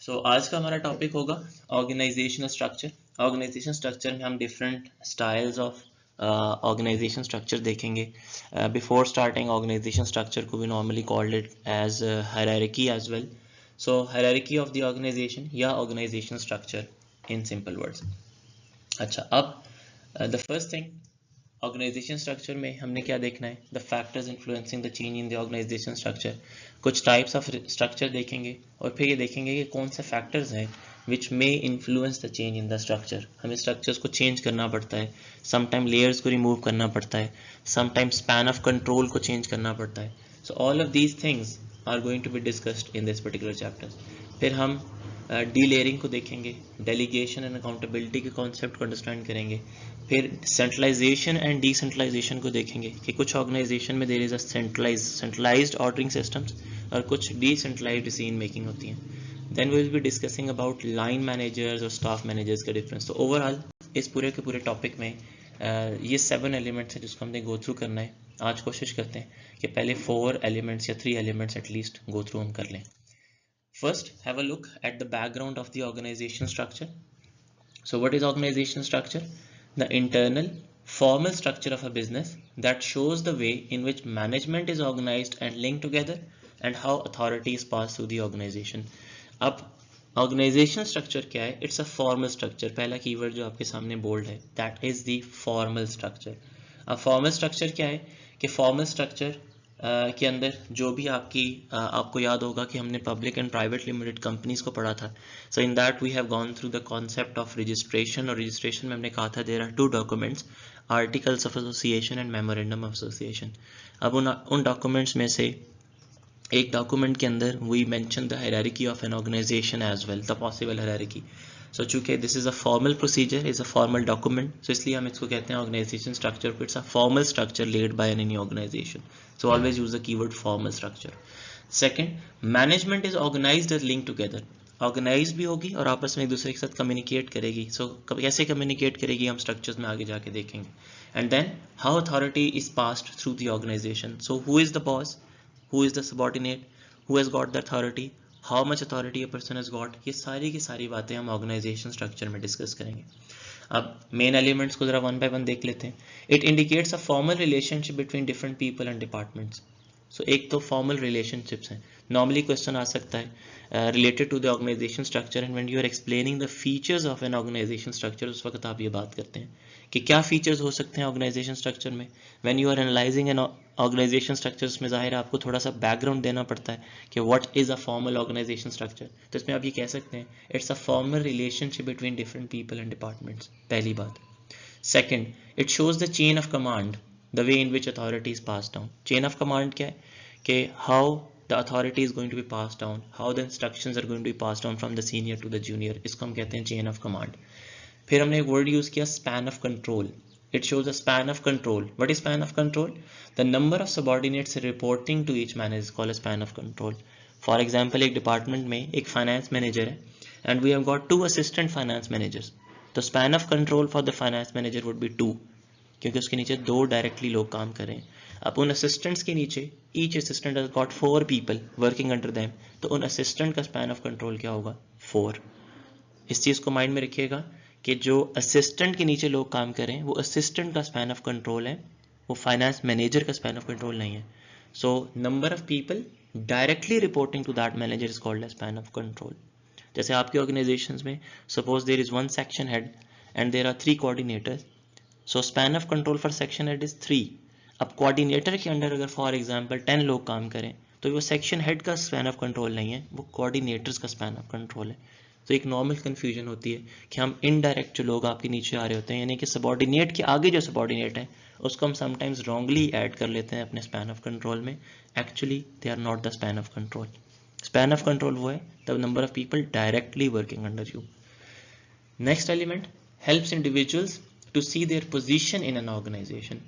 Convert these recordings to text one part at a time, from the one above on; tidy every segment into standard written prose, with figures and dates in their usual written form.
आज का हमारा टॉपिक होगा ऑर्गेनाइजेशनल स्ट्रक्चर। ऑर्गेनाइजेशन स्ट्रक्चर में हम different styles of organisation structure देखेंगे। बिफोर स्टार्टिंग ऑर्गेनाइजेशन स्ट्रक्चर को भी normally called it as hierarchy as well. So hierarchy of the organisation या organisation structure in simple words. अच्छा, अब the first thing, organisation structure में हमने क्या देखना है, the factors influencing the change in the organisation structure. कुछ types of structure देखेंगे और फिर ये देखेंगे कि कौन से फैक्टर्स हैं which may influence the change in the structure. हमें स्ट्रक्चर्स को चेंज करना पड़ता है, समटाइम लेयर्स को रिमूव करना पड़ता है, समटाइम स्पैन ऑफ कंट्रोल को चेंज करना पड़ता है। So all of these things are going to be discussed in this particular chapter. फिर हम डी लेयरिंग को देखेंगे, डेलीगेशन एंड अकाउंटेबिलिटी के कॉन्सेप्ट को अंडरस्टैंड करेंगे। फिर सेंट्रलाइजेशन एंड डिसेंट्रलाइजेशन को देखेंगे कि कुछ ऑर्गेनाइजेशन में there is a centralized ordering systems और कुछ डिसेंट्रलाइज्ड डिसीजन मेकिंग होती हैं। Then we will be discussing about line managers और स्टाफ मैनेजर्स का डिफरेंस। तो ओवरऑल इस पूरे के पूरे टॉपिक में ये 7 एलिमेंट्स हैं जिसको हमने गो थ्रू करना है। आज कोशिश करते हैं कि पहले 4 एलिमेंट्स या 3 एलिमेंट्स एटलीस्ट गो थ्रू हम कर लें। First, have a look at the background of the organization structure. So what is organization structure? The internal formal structure of a business that shows the way in which management is organized and linked together and how authority is passed through the organization. अब organization structure क्या है? It's a formal structure. पहला keyword जो आपके सामने bold है, that is the formal structure. अब formal structure क्या है कि formal structure के अंदर जो भी आपको याद होगा कि हमने public and private limited companies को पढ़ा था। So in that we have gone through the concept of registration, और रजिस्ट्रेशन में हमने कहा था there are 2 documents, articles of association and memorandum of association. अब उन डॉक्यूमेंट्स में से एक डॉक्यूमेंट के अंदर we mention the hierarchy of an organisation as well, the possible hierarchy. So चूंकि this is a formal procedure, is a formal document, so इसलिए हम इसको कहते हैं organization structure. It's a formal structure led by any organization, so always use the keyword formal structure. Second, management is organized as linked together. Organize भी होगी और आपस में एक दूसरे के साथ कम्युनिकेट करेगी। सो कैसे कम्युनिकेट करेगी हम स्ट्रक्चर्स में आगे जाके देखेंगे। And then how authority is passed through the organisation. So who is the boss, who is the subordinate, who has got the authority, how much authority a person has got, ये सारी की सारी बातें हम ऑर्गेनाइजेशन स्ट्रक्चर में discuss करेंगे। अब main elements को जरा 1 by 1 देख लेते हैं। It indicates a formal relationship between different people and departments. So एक तो फॉर्मल रिलेशनशिप्स हैं। नॉर्मली क्वेश्चन आ सकता है related to the organisation structure, and when you are explaining the features of an organisation structure, उस वक्त आप ये बात करते हैं कि क्या फीचर्स हो सकते हैं ऑर्गेनाइजेशन स्ट्रक्चर में। When you are analyzing an organisation structure, उसमें जाहिर है आपको थोड़ा सा बैकग्राउंड देना पड़ता है कि what is a formal organization structure. तो इसमें आप ये कह सकते हैं it's a formal relationship between different people and departments, पहली बात। Second, it shows the chain of command, the way in which authority is passed down. Chain of command क्या है कि how the authority is going to be passed down, how the instructions are going to be passed down from the senior to the junior, इसको हम कहते हैं chain of command. फिर हमने एक word use किया span of control. It shows a span of control. What is span of control? The number of subordinates reporting to each manager is called a span of control. For example, एक department में एक finance manager है and we have got 2 assistant finance managers. तो span of control for the finance manager would be 2, क्योंकि उसके नीचे 2 directly लोग काम कर रहे हैं। अब उन असिस्टेंट्स के नीचे each assistant has got 4 people working under them, तो उन असिस्टेंट का स्पैन ऑफ कंट्रोल क्या होगा, 4। इस चीज़ को माइंड में रखिएगा कि जो असिस्टेंट के नीचे लोग काम कर रहे हैं वो असिस्टेंट का स्पैन ऑफ कंट्रोल है, वो फाइनेंस मैनेजर का स्पैन ऑफ कंट्रोल नहीं है। So number of people directly reporting to that manager is called as span of control. जैसे आपके ऑर्गेनाइजेशंस में suppose there is 1 section head and there are 3 coordinators, so span of control for section head is 3। अब coordinator के under अगर for example 10 लोग काम करें तो वो सेक्शन हेड का स्पैन ऑफ कंट्रोल नहीं है, वो कोऑर्डिनेटर्स का स्पैन ऑफ कंट्रोल है। तो एक नॉर्मल कन्फ्यूजन होती है कि हम इनडायरेक्ट जो लोग आपके नीचे आ रहे होते हैं, यानी कि सबऑर्डिनेट के आगे जो सबऑर्डिनेट है उसको हम समटाइम्स रॉन्गली ऐड कर लेते हैं अपने स्पैन ऑफ कंट्रोल में। Actually they are not the span of control. Span of control वो है the number of people directly working under you. Next element helps individuals to see their position in an organization.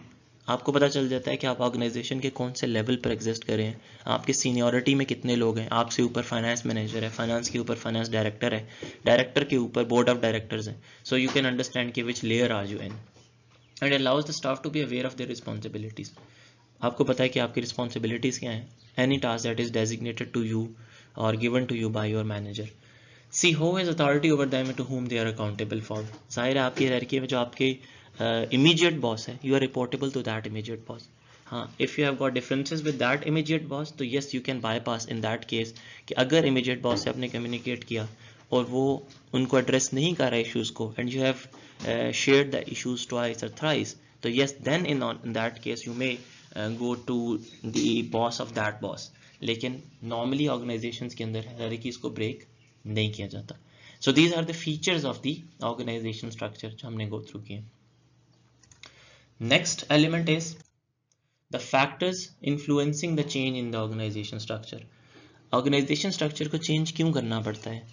आपको पता चल जाता है कि आप ऑर्गेनाइजेशन के कौन से लेवल पर एग्जिस्ट कर रहे हैं, आपकी सीनियरिटी में कितने लोग हैं। आपसे ऊपर फाइनेंस मैनेजर है, फाइनेंस के ऊपर फाइनेंस डायरेक्टर है, डायरेक्टर के ऊपर बोर्ड ऑफ डायरेक्टर्स हैं। सो यू कैन अंडरस्टैंड कि which layer are you in, and allows the staff to be aware of their responsibilities. आपको पता है कि आपकी रिस्पॉन्सिबिलिटीज क्या हैं, any task that is designated to you or given to you by your manager. See who has authority over them to whom they are accountable for. जाहिर है आपकी हायरार्की में जो आपके इमीडिएट बॉस है, you are reportable to that immediate boss. हाँ, if you have got differences with that immediate boss, तो yes you can bypass in that case कि अगर इमीडिएट बॉस से आपने कम्युनिकेट किया और वो उनको एड्रेस नहीं कर रहा इश्यूज़ को, and you have shared the issues twice और थ्राइस, तो yes then in that case you may go to the boss of that boss. लेकिन नॉर्मली ऑर्गेनाइजेशंस के अंदर हायरार्कीज को ब्रेक नहीं किया जाता. So these are the features of the organisation structure जो हमने गो थ्रू किए. Next element is the factors influencing the change in the organisation structure. Organization structure को चेंज क्यों करना पड़ता है?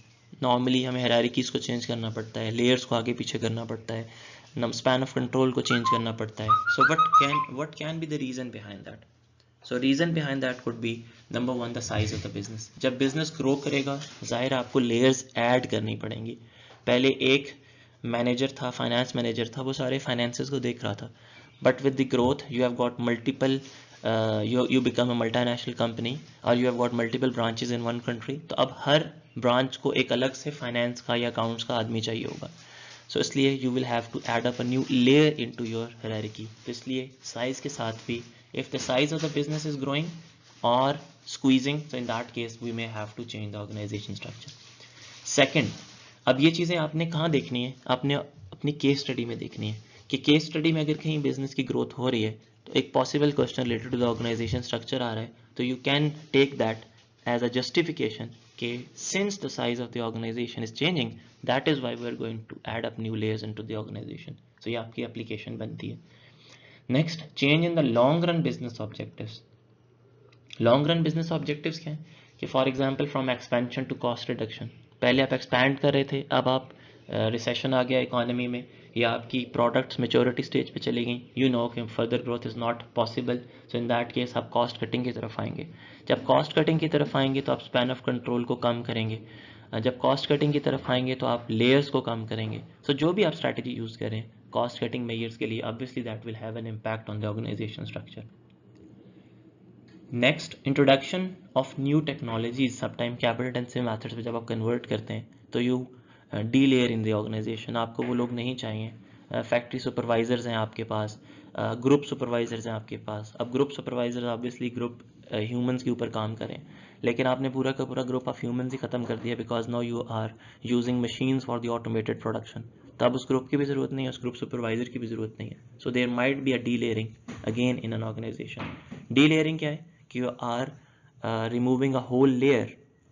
नॉर्मली हमें हायरार्कीज को चेंज करना पड़ता है, लेयर्स को आगे पीछे करना पड़ता है, स्पैन ऑफ कंट्रोल को चेंज करना पड़ता है. So what can be the reason behind that? So reason behind that could be number one the size of the business. जब बिजनेस ग्रो करेगा जाहिर आपको लेयर्स ऐड करनी पड़ेंगी. पहले एक मैनेजर था, फाइनेंस मैनेजर था, वो सारे फाइनेंसेस को देख रहा था. But with the growth you have got multiple, you become a multinational company or you have got multiple branches in one country. तो अब हर ब्रांच को एक अलग से फाइनेंस का या अकाउंट्स का आदमी चाहिए होगा. सो इसलिए you will have to add up a new layer into your hierarchy. तो इसलिए साइज के साथ भी if the size of the business is growing और squeezing, so in that case we may have to change the organization structure. Second, अब ये चीज़ें आपने कहाँ देखनी है? आपने अपनी केस स्टडी में देखनी है कि केस स्टडी में अगर कहीं बिजनेस की ग्रोथ हो रही है तो एक possible question related to the organisation structure आ रहा है, तो you can take that as a justification कि since the size of the organisation is changing that is why we are going to add up new layers into the organisation. So ये आपकी application बनती है. Next, change in the long run business objectives. Long run business objectives क्या है कि for example from expansion to cost reduction. पहले आप expand कर रहे थे, अब आप रिसेशन आ गया इकोनॉमी में या आपकी प्रोडक्ट्स मेच्योरिटी स्टेज पे चली गई, यू नो कि further growth is not possible. So in that case आप कॉस्ट कटिंग की तरफ आएंगे. जब कॉस्ट कटिंग की तरफ आएंगे तो आप स्पैन ऑफ कंट्रोल को कम करेंगे. जब कॉस्ट कटिंग की तरफ आएंगे तो आप लेयर्स को कम करेंगे. सो जो भी आप स्ट्रैटेजी यूज़ करें कॉस्ट कटिंग मेजर्स के लिए, obviously that will have an impact on the organisation structure. Next, introduction of new technologies. सब टाइम कैपिटल इंटेंसिव मेथड्स पे जब आप कन्वर्ट करते हैं तो you delayer in the organization. आपको वो लोग नहीं चाहिए. फैक्ट्री सुपरवाइजर्स हैं आपके पास, ग्रुप सुपरवाइजर्स हैं आपके पास. अब group supervisors obviously group humans के ऊपर काम करें, लेकिन आपने पूरा का पूरा ग्रुप ऑफ ह्यूमंस ही खत्म कर दिया because now you are using machines for the automated production. तो अब उस ग्रुप की भी ज़रूरत नहीं है, उस ग्रुप सुपरवाइजर की भी ज़रूरत नहीं है. So there might be a delayering again in an organization. Delayering क्या है कि you are removing a whole layer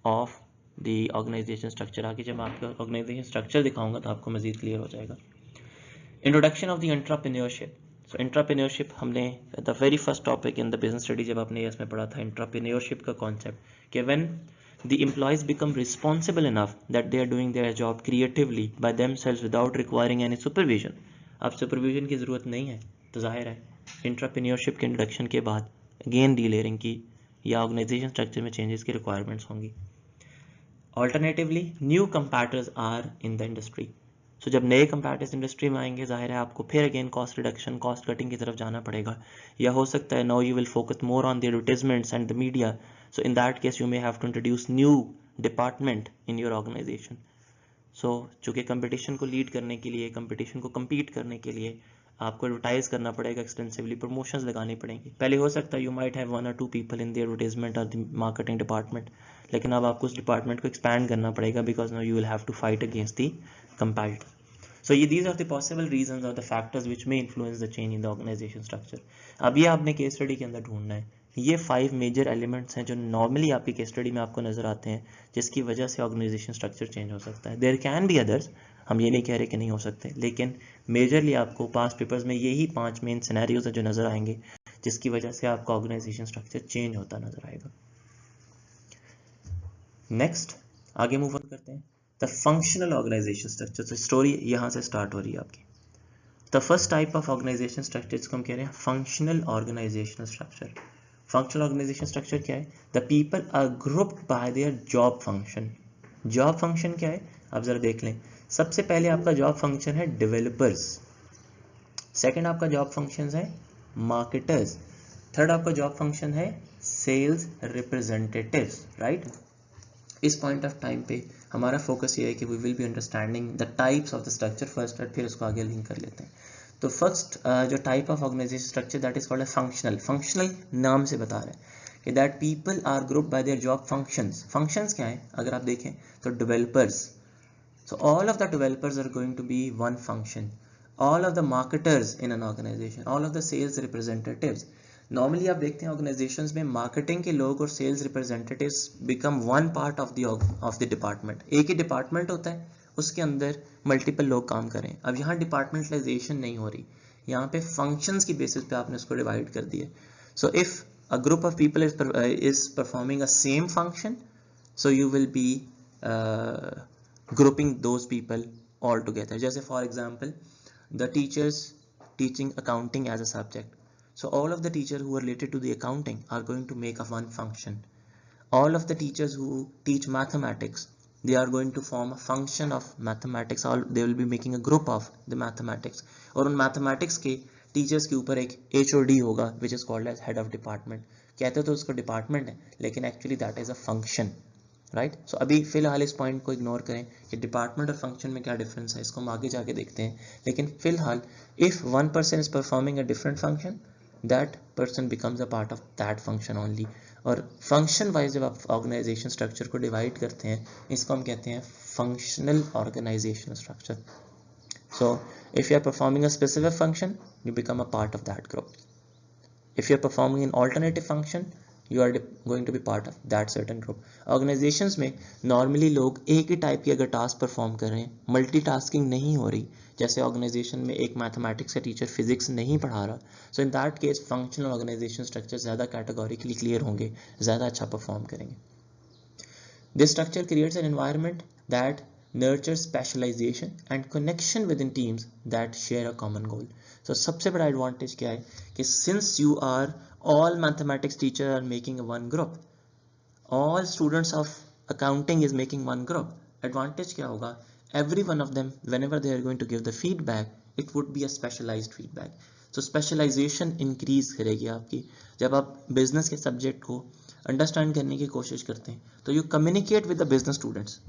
of the organization structure. आगे जब मैं आपको organization structure दिखाऊंगा तो आपको मजीद क्लियर हो जाएगा. Introduction of the entrepreneurship. So entrepreneurship हमने the very first topic in the business study जब आपने इसमें पढ़ा था entrepreneurship का concept कि when the employees become responsible enough that they are doing their job creatively by themselves without requiring any supervision. अब supervision की ज़रूरत नहीं है तो जाहिर है entrepreneurship के introduction के बाद अगेन डी लेयरिंग की या ऑर्गेनाइजेशन स्ट्रक्चर में चेंजेस की रिक्वायरमेंट्स होंगी. Alternatively new competitors are in the industry. So जब नए कंपैटर्स इंडस्ट्री में आएंगे जाहिर है आपको फिर again cost reduction cost cutting की तरफ जाना पड़ेगा. या हो सकता है now you will focus more on the advertisements and the media. So in that case you may have to introduce new department in your organisation. So चूँकि competition को लीड करने के लिए, कंपटीशन को कम्पीट करने के लिए आपको एडवर्टाइज करना पड़ेगा, एक्सटेंसिवली प्रमोशंस लगानी पड़ेंगी. पहले हो सकता है you might have 1 or 2 people in the advertisement और द मार्केटिंग डिपार्टमेंट, लेकिन अब आपको उस डिपार्टमेंट को एक्सपैंड करना पड़ेगा because now you will have to fight against the competitor. So ये these are the possible reasons और the factors which may influence the change in the organisation structure. अब ये आपने केस स्टडी के अंदर ढूंढना है. ये 5 मेजर एलिमेंट्स हैं जो नॉर्मली आपकी केस स्टडी में आपको नजर आते हैं जिसकी वजह से ऑर्गेनाइजेशन स्ट्रक्चर चेंज हो सकता है. देयर कैन बी अदर्स, हम ये नहीं कह रहे कि नहीं हो सकते, लेकिन मेजरली आपको पास्ट पेपर्स में यही 5 मेन सिनेरियोज हैं जो नजर आएंगे जिसकी वजह से आपका ऑर्गेनाइजेशन स्ट्रक्चर चेंज होता नजर आएगा. नेक्स्ट आगे मूव ऑन करते हैं. The functional organisation structure. तो स्टोरी यहाँ से स्टार्ट हो रही है आपकी. The first type of organisation structure जिसको हम कह रहे हैं functional organisation structure. Functional organisation structure क्या है? The people are grouped by their job function. Job function क्या है आप जरा देख लें. सबसे पहले आपका जॉब फंक्शन है डेवलपर्स. सेकंड आपका जॉब फंक्शन है मार्केटर्स. थर्ड आपका जॉब फंक्शन है सेल्स रिप्रेजेंटेटिव्स. राइट, इस पॉइंट ऑफ टाइम पे हमारा फोकस ये है कि we will be understanding the types of the structure first, और फिर उसको आगे लिंक कर लेते हैं। तो फर्स्ट जो type of organisation structure that is called है फंक्शनल। फंक्शनल नाम से बता रहे हैं कि that people are group by their job functions. Functions क्या है अगर आप देखें तो developers, so all of the developers are going to be one function, all of the marketers in an organization, all of the sales representatives. Normally आप देखते हैं organizations में marketing के लोग और sales representatives become one part of the department. एक ही department होता है, उसके अंदर multiple लोग काम करें। अब यहाँ departmentalization नहीं हो रही, यहाँ पे functions की basis पे आपने उसको divide कर दिया। So if a group of people is performing a same function, so you will be grouping those people all together. जैसे for example the teachers teaching accounting as a subject, so all of the teachers who are related to the accounting are going to make a one function. All of the teachers who teach mathematics, they are going to form a function of mathematics, or they will be making a group of the mathematics. और उन mathematics के teachers के ऊपर एक HOD होगा which is called as head of department. कहते तो उसको department है लेकिन actually that is a function, right. So अभी फिलहाल इस पॉइंट को इग्नोर करें कि डिपार्टमेंट और फंक्शन में क्या डिफरेंस है, इसको हम आगे जाके देखते हैं। लेकिन फिलहाल if one person is performing a different function, that person becomes a part of that function only. और फंक्शन वाइज जब आप ऑर्गेनाइजेशन स्ट्रक्चर को डिवाइड करते हैं, इसको हम कहते हैं functional organisation structure. So if you are performing a specific function, you become a part of that group. If you are performing an alternative function, you are going to be part of that certain group. Organizations में normally लोग एक ही type की अगर task perform कर रहे हैं, multitasking नहीं हो रही, जैसे ऑर्गेनाइजेशन में एक मैथमेटिक्स का टीचर फिजिक्स नहीं पढ़ा रहा, so in that case functional organisation structure ज़्यादा कैटेगोरिकली क्लियर होंगे, ज़्यादा अच्छा परफॉर्म करेंगे। This structure creates an environment that nurtures specialization and connection within teams that share a common goal. So सबसे बड़ा advantage क्या है कि since you are all mathematics teachers are making one group, all students of accounting is making one group, advantage क्या होगा, every one of them whenever they are going to give the feedback, it would be a specialized feedback. So specialization increase करेगी आपकी। जब आप business के subject को understand करने की कोशिश करते हैं तो you communicate with the business students,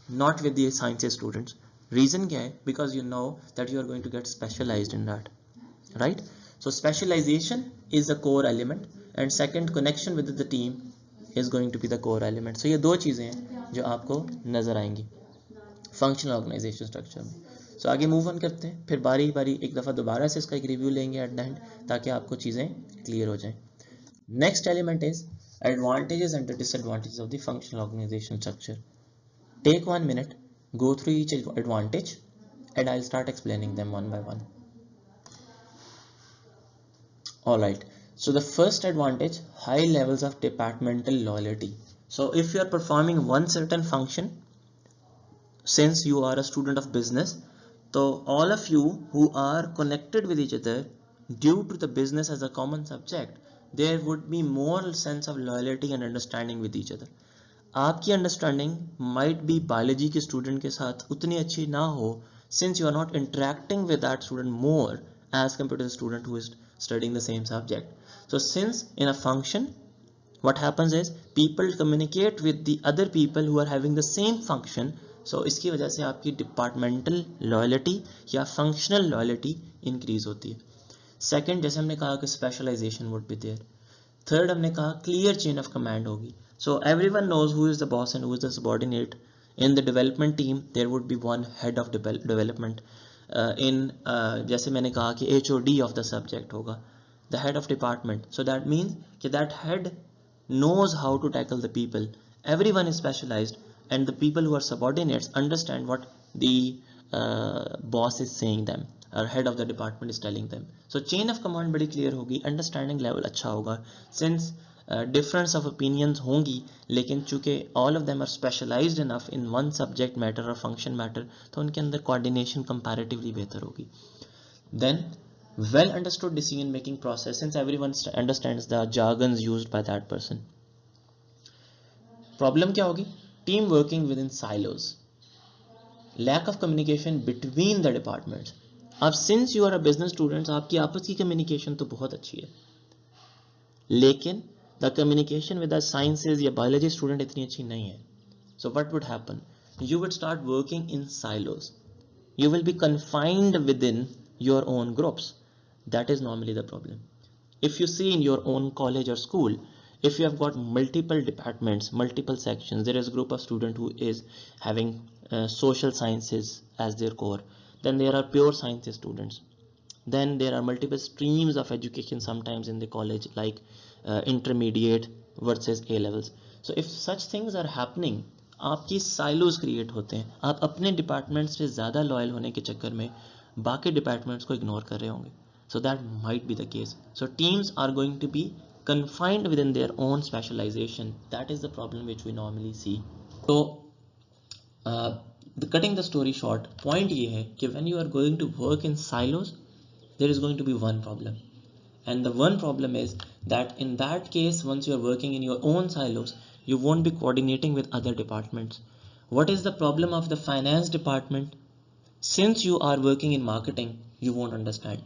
not with the sciences students. Reason क्या है, because you know that you are going to get specialised in that, right. So specialisation is the core element and second connection with the team is going to be the core element. So ये दो चीज़ें हैं जो आपको नजर आएंगी functional organisation structure में। सो आगे मूव ऑन करते हैं, फिर बारी बारी एक दफ़ा दोबारा से इसका एक रिव्यू लेंगे एट द एंड, ताकि आपको चीज़ें क्लियर हो जाएं। Next element is advantages and the disadvantages of the functional organization structure. Take 1 minute, go through each advantage, and I'll start explaining them one by one. Alright, so the first advantage, high levels of departmental loyalty. So if you are performing one certain function, since you are a student of business, so all of you who are connected with each other due to the business as a common subject, there would be more sense of loyalty and understanding with each other. आपकी understanding might be biology के student के साथ उतनी अच्छी ना हो, since you are not interacting with that student more as compared to the student who is studying the same subject. So since in a function what happens is people communicate with the other people who are having the same function, so इसकी वजह से आपकी departmental loyalty या functional loyalty increase होती है। Second, जैसे हमने कहा कि specialization would be there. Third, हमने कहा क्लियर चेन ऑफ कमांड होगी, so everyone knows who is the boss and who is the subordinate. In the development team there would be one head of development. जैसे मैंने कहा कि HOD of the subject होगा the head of department, so that means कि that head knows how to tackle the people. Everyone is specialized and the people who are subordinates understand what the boss is saying them or head of the department is telling them. So chain of command बड़ी clear होगी, understanding level अच्छा होगा। Since difference of opinions होंगी, लेकिन चूँकि all of them are specialized enough in one subject matter or function matter, तो उनके अंदर coordination comparatively बेहतर होगी। Then well understood decision making process, since everyone understands the jargons used by that person. Problem क्या होगी, team working within silos, lack of communication between the departments. अब since you are a business students, आपकी आपस की communication तो बहुत अच्छी है, लेकिन the communication with the sciences या biology student इतनी अच्छी नहीं है. So what would happen, you would start working in silos. You will be confined within your own groups. That is normally the problem. If you see in your own college or school, if you have got multiple departments, multiple sections, there is a group of students who is having social sciences as their core, then there are pure sciences students, then there are multiple streams of education sometimes in the college, like intermediate versus A levels. So if such things are happening, आपकी silos create होते हैं, आप अपने departments पे ज़्यादा loyal होने के चक्कर में बाकी departments को ignore कर रहे होंगे. So that might be the case. So teams are going to be confined within their own specialization. That is the problem which we normally see. So cutting the story short, point ये है कि when you are going to work in silos, there is going to be one problem, and the one problem is that in that case, once you are working in your own silos, you won't be coordinating with other departments. What is the problem of the finance department? Since you are working in marketing, you won't understand.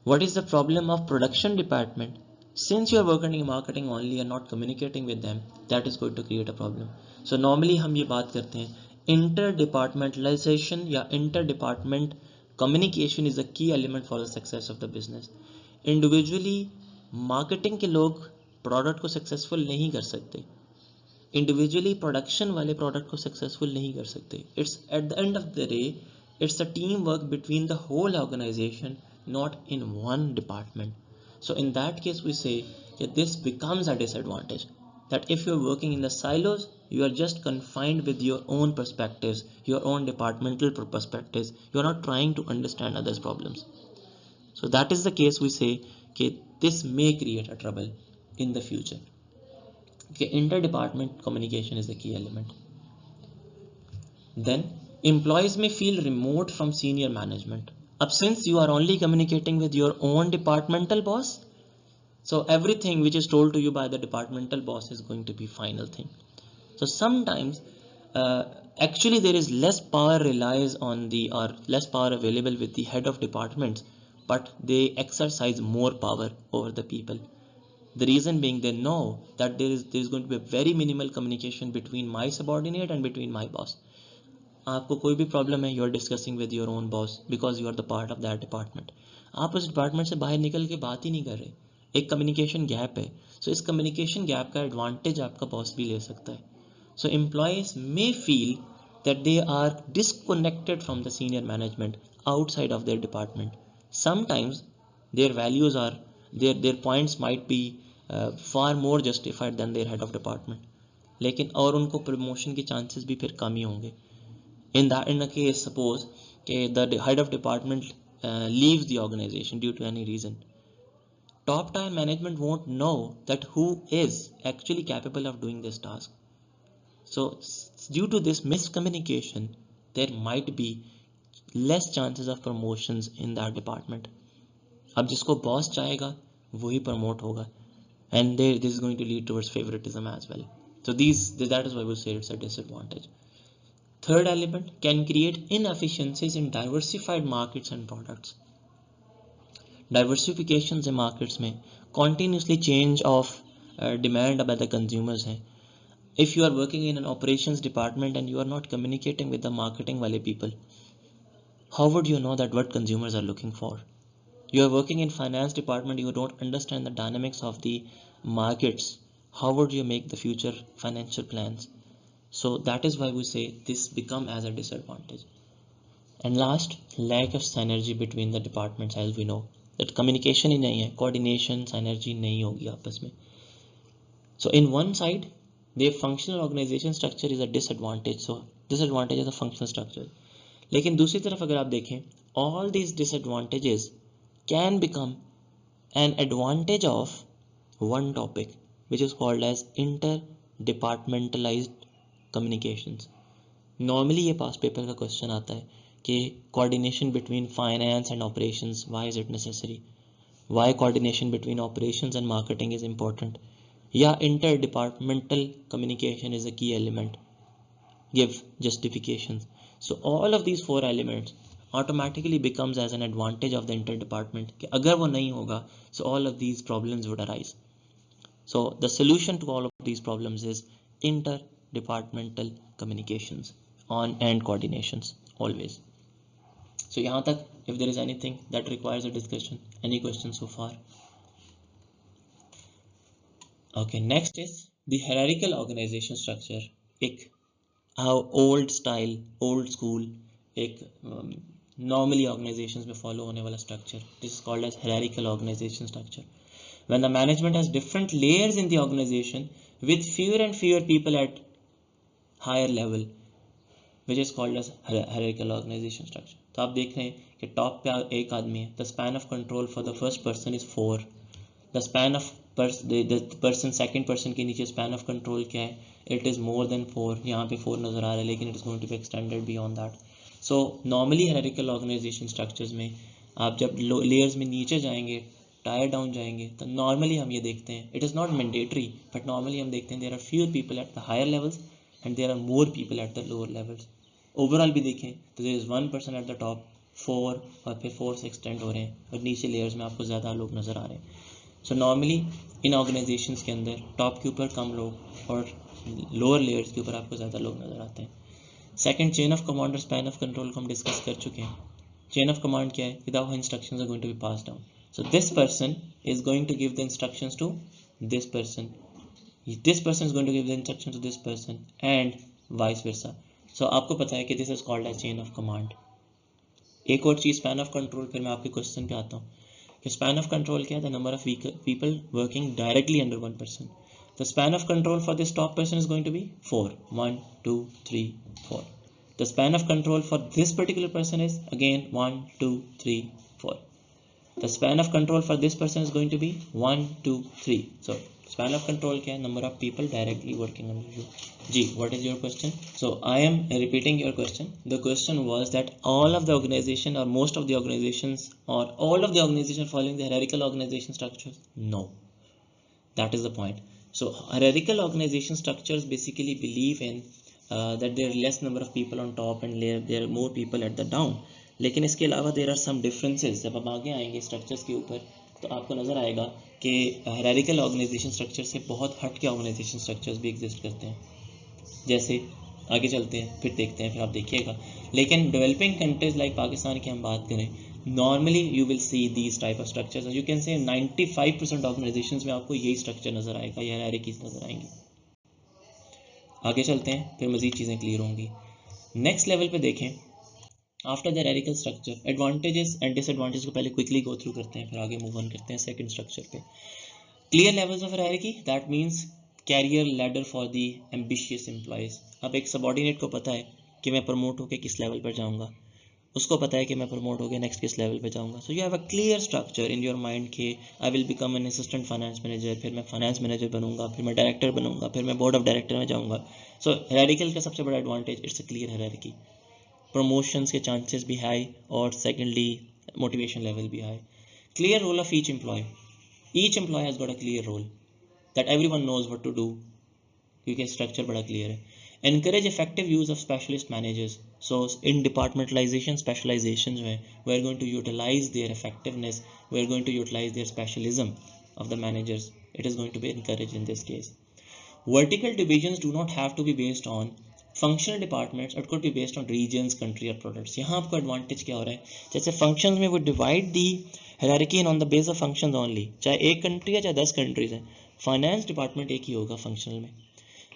What is the problem of production department? Since you are working in marketing only and not communicating with them, that is going to create a problem. So normally हम ये बात करते हैं interdepartmentalization या interdepartment communication is a key element for the success of the business. Individually marketing के लोग product को successful नहीं कर सकते, individually production वाले product को successful नहीं कर सकते. It's at the end of the day, it's a teamwork between the whole organization, not in one department. So in that case we say that this becomes a disadvantage, that if you're working in the silos, you are just confined with your own perspectives, your own departmental perspectives. You're not trying to understand others' problems. So that is the case we say that this may create a trouble in the future. Okay, interdepartment communication is the key element. Then employees may feel remote from senior management. Since you are only communicating with your own departmental boss, so everything which is told to you by the departmental boss is going to be final thing. So sometimes actually there is less power relies on the, or less power available with the head of departments, but they exercise more power over the people. The reason being, they know that there is going to be a very minimal communication between my subordinate and between my boss. आपको कोई भी problem है, you are discussing with your own boss because you are the part of that department. आप उस department से बाहर निकल के बात ही नहीं कर रहे, एक कम्युनिकेशन गैप है. सो इस कम्युनिकेशन गैप का एडवांटेज आपका बॉस भी ले सकता है. So employees may feel that they are disconnected from the senior management outside of their department. Sometimes their values are, their points might be far more justified than their head of department, लेकिन और उनको promotion के chances भी फिर कम ही होंगे. In a case, suppose the head of department leaves the organization due to any reason, top tier management won't know that who is actually capable of doing this task. So due to this miscommunication, there might be less chances of promotions in that department. अब जिसको boss चाहेगा वही promote होगा, and this is going to lead towards favoritism as well. So that is why we say it's a disadvantage. Third element, can create inefficiencies in diversified markets and products. Diversifications in markets में continuously change of demand by the consumers है. If you are working in an operations department and you are not communicating with the marketing wale people, how would you know that what consumers are looking for? You are working in finance department, you don't understand the dynamics of the markets. How would you make the future financial plans? So that is why we say this become as a disadvantage. And last, lack of synergy between the departments, as we know that communication ही नहीं है, coordination, synergy नहीं होगी आपस में. So in one side, their functional organization structure is a disadvantage. So disadvantage is the functional structure. लेकिन दूसरी तरफ अगर आप देखें, all these disadvantages can become an advantage of one topic, which is called as interdepartmentalized communications. Normally ये पास paper का question आता है कि coordination between finance and operations, why is it necessary? Why coordination between operations and marketing is important? या interdepartmental communication is a key element. Give justifications. So all of these four elements automatically becomes as an advantage of the interdepartment कि अगर वो नहीं होगा, so all of these problems would arise. So the solution to all of these problems is interdepartmental communications. on and coordinations always. So यहाँ तक if there is anything that requires a discussion, any questions so far? Okay, next is the hierarchical organization structure. एक old style, old school, एक normally organizations में follow होने वाला structure. This is called as hierarchical organization structure. When the management has different layers in the organization with fewer and fewer people at higher level, which is called as hierarchical organization structure. तो आप देख रहे हैं कि top पे एक आदमी है. The span of control for the first person is 4. The span of the person second person के नीचे span of control क्या है? It is more than 4. यहाँ पे 4 नज़र आ रहा है लेकिन it is going to be extended beyond that. So normally hierarchical organization structures में आप जब layers में नीचे जाएंगे, टायर डाउन जाएंगे, तो नॉर्मली हम ये देखते हैं, it is not mandatory but normally हम देखते हैं there are fewer people at the higher levels and there are more people at the lower levels. Overall भी देखें तो there is 1 person at the top, 4 और फिर 4 से एक्सटेंड हो रहे हैं और नीचे लेयर्स में आपको ज़्यादा लोग नज़र आ रहे हैं. सो नॉर्मली इन ऑर्गेनाइजेशंस के अंदर टॉप के ऊपर कम लोग और लोअर लेयर्स के ऊपर आपको ज़्यादा लोग नज़र आते हैं. सेकेंड, चेन ऑफ कमांड और स्पैन ऑफ कंट्रोल को हम डिस्कस कर चुके हैं. चेन ऑफ कमांड क्या है? Without instructions are going to be pass down. So this person is going to give the instructions to this person. This person is going to give the instructions to this person and vice versa. So आपको पता है कि this is called as chain of command. एक और चीज़ span of control, फिर मैं आपके question पे आता हूँ कि span of control क्या है? The number of people working directly under one person. The span of control for this top person is going to be 4. 1, 2, 3, 4. The span of control for this particular person is again 1, 2, 3, 4. The span of control for this person is going to be 1, 2, 3. So span of control क्या है? Number of people directly working under you. Ji, what is your question? So I am repeating your question. The question was that all of the organization or most of the organizations or all of the organization following the hierarchical organization structures? No. That is the point. So hierarchical organization structures basically believe in that there are less number of people on top and there are more people at the down. लेकिन इसके अलावा there are some differences. जब हम आगे आएंगे structures के ऊपर तो आपको नज़र आएगा कि हायरार्किकल ऑर्गेनाइजेशन स्ट्रक्चर से बहुत हट के ऑर्गेनाइजेशन स्ट्रक्चर्स भी एग्जिस्ट करते हैं. जैसे आगे चलते हैं फिर देखते हैं, फिर आप देखिएगा. लेकिन डेवलपिंग कंट्रीज लाइक पाकिस्तान की हम बात करें, normally you will see these type of structures. You can say 95% organisations में आपको यही स्ट्रक्चर नज़र आएगा, ये हायरार्कीज नज़र आएंगी. आगे चलते हैं फिर मज़ीद चीज़ें क्लियर होंगी. नेक्स्ट लेवल पे देखें, after the hierarchical structure advantages and disadvantages को पहले क्विकली गो थ्रू करते हैं, फिर आगे मूव ऑन करते हैं सेकंड स्ट्रक्चर पे. Clear levels of hierarchy, that means career ladder for the ambitious employees. अब एक सबऑर्डिनेट को पता है कि मैं प्रमोट होकर किस लेवल पर जाऊंगा, उसको पता है कि मैं प्रमोट होकर नेक्स्ट किस लेवल पे जाऊंगा. So you have a clear structure in your mind कि I will become an assistant finance manager, फिर मैं फाइनेंस मैनेजर बनूंगा, फिर मैं डायरेक्टर बनूंगा, फिर मैं बोर्ड ऑफ डायरेक्टर में जाऊंगा. सो हायरार्किकल का सबसे बड़ा advantage, it's a clear hierarchy. Promotions के चांसेस भी हाई और सेकेंडली मोटिवेशन लेवल भी high. Clear role of each employee. Each employee has got a clear role that everyone knows what to do, क्योंकि structure बड़ा clear है. Encourage effective use of specialist managers. So in departmentalization, specialization जो है, we are going to utilize their effectiveness, we are going to utilize their specialism of the managers. It is going to be encouraged in this case. Vertical divisions do not have to be based on functional departments, it could be based on regions, country or products. यहाँ आपको advantage क्या हो रहा है, जैसे functions में वो divide the hierarchy on the base of functions only. चाहे एक country है चाहे 10 countries हैं, फाइनेंस डिपार्टमेंट एक ही होगा फंक्शनल में.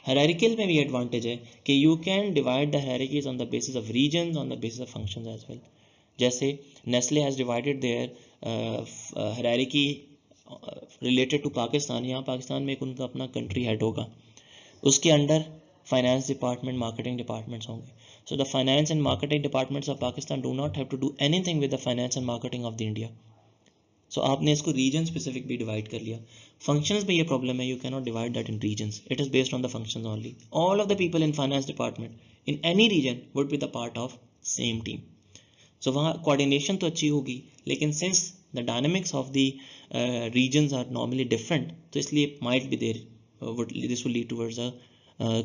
हायरार्किकल में भी एडवांटेज है कि you can divide the hierarchies on the basis of regions, on the basis of functions as well. जैसे Nestle has divided their hierarchy related to Pakistan. यहाँ पाकिस्तान में एक उनका अपना कंट्री हेड होगा, उसके under finance department, marketing departments होंगे. So the finance and marketing departments of Pakistan do not have to do anything with the finance and marketing of the India. सो आपने इसको रीजन स्पेसिफिक भी डिवाइड कर लिया. Functions में ये प्रॉब्लम है, you can not divide that in regions, it is based on the functions only. All of the people in finance department in any region would be the part of same team. So वहाँ coordination तो अच्छी होगी, लेकिन since the dynamics of the regions are normally different, तो इसलिए might be there this will lead towards a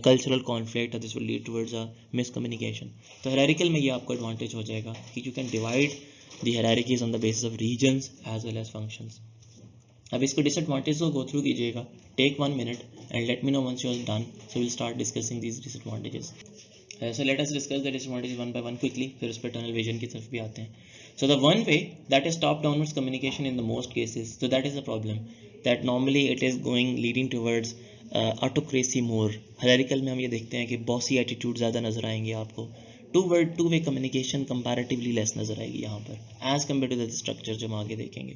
cultural conflict, this will lead towards a miscommunication. तो hierarchical में ये आपको एडवांटेज हो जाएगा कि you can divide the hierarchies on the basis of regions as well as functions. अब इसको disadvantages को go through कीजिएगा. Take 1 minute and let me know once you are done. So we'll start discussing these disadvantages. So let us discuss the disadvantages one by one quickly, फिर उस पर tunnel vision की तरफ भी आते हैं. So the one way that is top downwards communication in the most cases, so that is the problem, that normally it is going leading towards autocracy more. Hierarchical में हम ये देखते हैं कि bossy attitude ज़्यादा नजर आएंगे आपको. Two way communication comparatively less नजर आएगी यहाँ पर as compare to the structure जो हम आगे देखेंगे.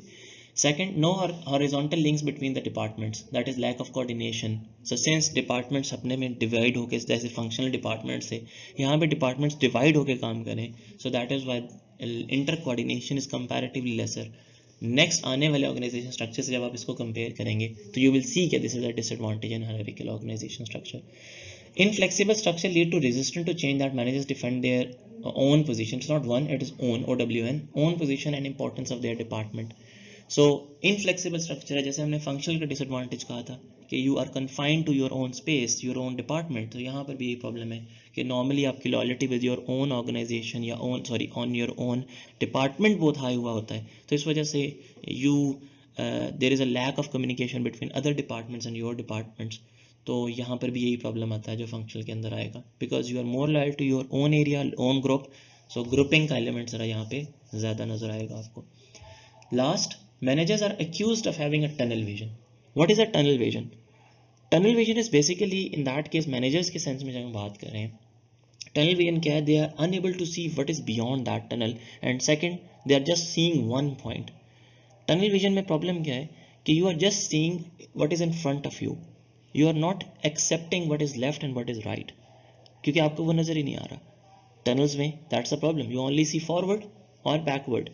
Second, no horizontal links between the departments, that is lack of coordination. So since departments अपने में divide होके जैसे functional departments से यहाँ पे departments divide होके काम करें, so that is why inter coordination is comparatively lesser. Next आने वाले organization structure से जब आप इसको compare करेंगे तो you will see that this is a disadvantage in hierarchical organization structure. Inflexible structure lead to resistance to change that managers defend their own position. It's not one, it is own position and importance of their department. So inflexible structure है, जैसे हमने functional का disadvantage कहा था कि you are confined to your own space, your own department. तो यहाँ पर भी यही प्रॉब्लम है कि नॉर्मली आपकी loyalty with your own organization या ऑन योर ओन डिपार्टमेंट बहुत हाई हुआ होता है. तो इस वजह से you there is a lack of communication between other departments and your departments. तो यहाँ पर भी यही प्रॉब्लम आता है जो फंक्शनल के अंदर आएगा, because you are more loyal to your own area, own group. So grouping का एलिमेंट ज़रा यहाँ पे ज़्यादा नजर आएगा आपको. Last, managers are accused of having a tunnel vision. What is a tunnel vision? Tunnel vision is basically in that case managers के sense में जब हम बात कर रहे हैं, tunnel vision क्या है? They are unable to see what is beyond that tunnel, and second, they are just seeing one point. Tunnel vision में problem क्या है कि you are just seeing what is in front of you. You are not accepting what is left and what is right, क्योंकि आपको वो नजर ही नहीं आ रहा. Tunnels में that's the problem. You only see forward or backward.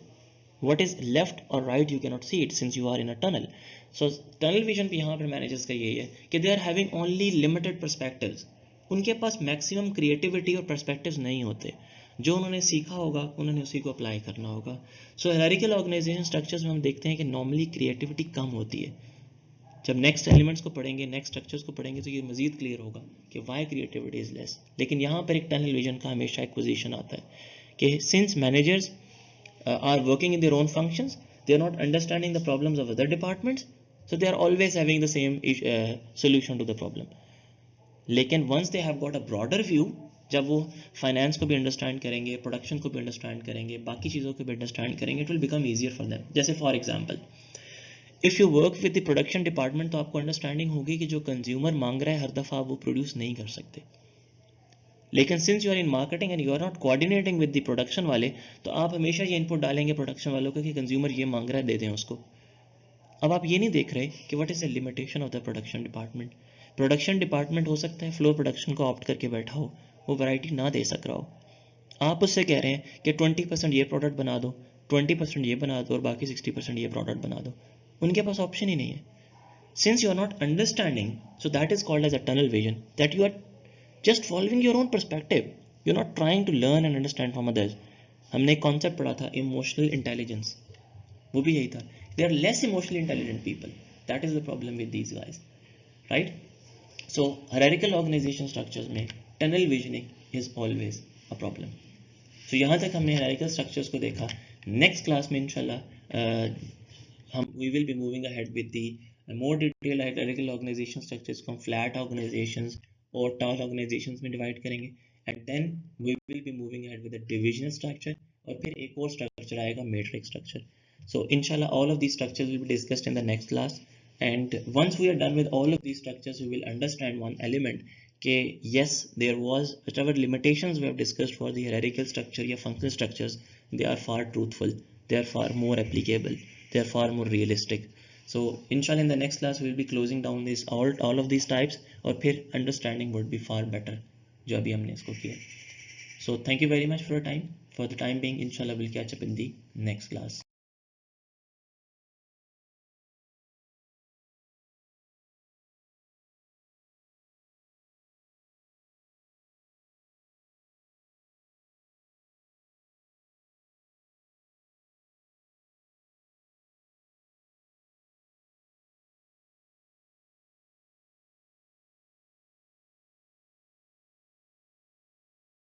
What is left or right you cannot see it since you are in a tunnel. So tunnel vision भी यहाँ पर managers का यही है कि they are having only limited perspectives. उनके पास maximum creativity और perspectives नहीं होते. जो उन्होंने सीखा होगा उन्होंने उसी को अप्लाई करना होगा. So hierarchical organization structures में हम देखते हैं कि normally creativity कम होती है. जब नेक्स्ट एलिमेंट्स को पढ़ेंगे, नेक्स्ट स्ट्रक्चर्स को पढ़ेंगे तो ये मजीद क्लियर होगा कि वाई क्रिएटिविटी इज लेस. लेकिन यहाँ पर एक टनल विजन का हमेशा एक पोजीशन आता है कि since managers are working in their own functions, they are not understanding the problems of other departments, so they are always having the same solution to the problem. लेकिन once they have got a broader view, जब वो finance को भी understand करेंगे, production को भी understand करेंगे, बाकी चीज़ों को भी अंडरस्टैंड करेंगे, it will become easier for them. जैसे for example if you work with the production department तो आपको अंडरस्टैंडिंग होगी कि जो कंज्यूमर मांग रहा है हर दफ़ा वो प्रोड्यूस नहीं कर सकते. लेकिन since you are in marketing and you are not coordinating with the production वाले, तो आप हमेशा ये इनपुट डालेंगे प्रोडक्शन वालों को कि कंज्यूमर ये मांग रहा है, दे दें उसको. अब आप ये नहीं देख रहे कि what is the limitation of the production department. Production department हो सकता है फ्लोर प्रोडक्शन को ऑप्ट करके बैठा हो, वो वैरायटी ना दे सक रहा हो. आप उससे कह रहे हैं कि 20% ये प्रोडक्ट बना दो, 20% ये बना दो और बाकी 60% ये प्रोडक्ट बना दो. उनके पास ऑप्शन ही नहीं है. Since you are not understanding, so that is called as a tunnel vision, that you are just following your own perspective. You're not trying to learn and understand from others. हमने एक concept पढ़ा था emotional intelligence, वो भी यही था. They are less emotionally intelligent people. That is the problem with these guys, right? So hierarchical organization structures में tunnel visioning is always a problem. So यहाँ तक हमने hierarchical structures को देखा. Next class में इंशाल्लाह we will be moving ahead with the more detailed hierarchical organization structures from flat organizations और tall organizations में डिवाइड करेंगे. And then we will be moving ahead with the divisional structure, और फिर एक और structure आएगा मैट्रिक्स स्ट्रक्चर. सो इंशाल्लाह all of these structures will be discussed in the next class. And once we are done with all of these structures we will understand one element कि yes there was whatever limitations we have discussed for the hierarchical structure या functional structures, they are far truthful, they are far more applicable, they are far more realistic. So inshallah in the next class we will be closing down this all of these types, और फिर understanding would be far better जो अभी हमने इसको किया. So thank you very much for your time. For the time being, inshallah we'll catch up in the next class.